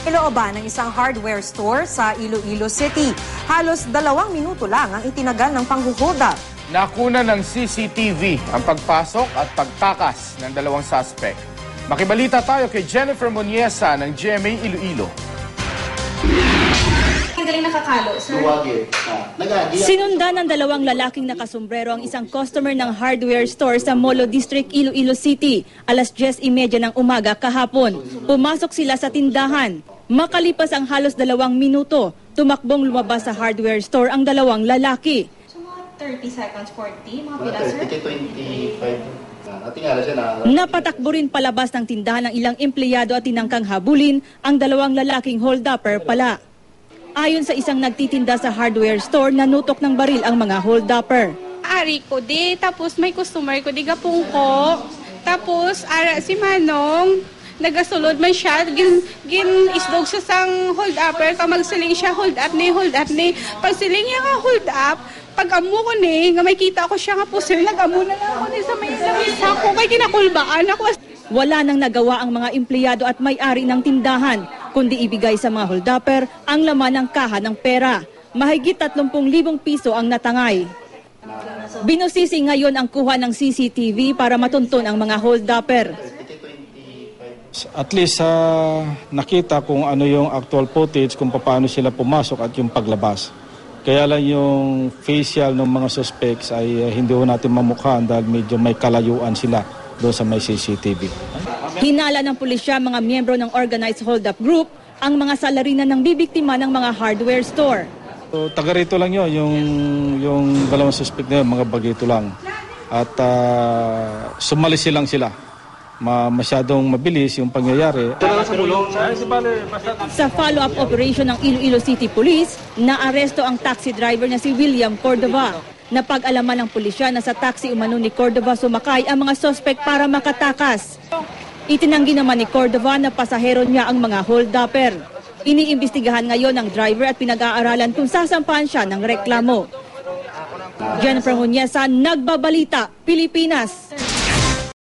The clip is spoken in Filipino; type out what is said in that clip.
Ilooban ng isang hardware store sa Iloilo City. Halos 2 minuto lang ang itinagal ng panghuhold up. Nakuna ng CCTV ang pagpasok at pagtakas ng 2 suspect. Makibalita tayo kay Jennifer Moniesa ng GMA Iloilo. Galing nakakalo, sir. Sinundan ng 2 lalaking nakasombrero ang isang customer ng hardware store sa Molo District, Iloilo City. Alas 10:30 ng umaga kahapon. Pumasok sila sa tindahan. Makalipas ang halos 2 minuto, tumakbong lumabas sa hardware store ang 2 lalaki. So mga 30 seconds, 40, mga pila, sir? 25. Napatakbo rin palabas ng tindahan ng ilang empleyado at tinangkang habulin ang 2 lalaking hold-upper pala. Ayon sa isang nagtitinda sa hardware store, nanutok ng baril ang mga hold-upper. Ari ko di, tapos may customer ko di gapong ko. Tapos si Manong, nagasulod man siya, isdog siya sang hold-upper, kamagsiling siya hold up ni. Pagsiling niya nga hold up, pag amo ko ni, nga may kita ko siya nga po sir, nag-amo na lang ako ni sa may lamisa ko, kay kinakulbaan ako. Wala nang nagawa ang mga empleyado at may-ari ng tindahan, kundi ibigay sa mga hold-upper ang laman ng kaha ng pera. Mahigit 30,000 piso ang natangay. Binusisi ngayon ang kuha ng CCTV para matunton ang mga hold-upper. At least nakita kung ano yung actual footage, kung paano sila pumasok at yung paglabas. Kaya lang yung facial ng mga suspects ay hindi ho natin mamukhaan dahil medyo may kalayuan sila doon sa may CCTV. Hinala ng pulisya mga miyembro ng organized hold-up group ang mga salarinan ng bibiktima ng mga hardware store. So, taga rito lang yun, yung 2 suspect na yun, mga bagito lang. At sumalisi lang sila. Masyadong mabilis yung pangyayari. Sa follow-up operation ng Iloilo City Police, naaresto ang taxi driver na si William Cordova. Napag-alaman ng pulisya na sa taxi umano ni Cordova sumakay ang mga suspect para makatakas. Itinanggi naman ni Cordova na pasahero niya ang mga hold-upper. Iniimbestigahan ngayon ng driver at pinag-aaralan kung sasampahan siya ng reklamo. Jennifer Moniesa, Nagbabalita, Pilipinas.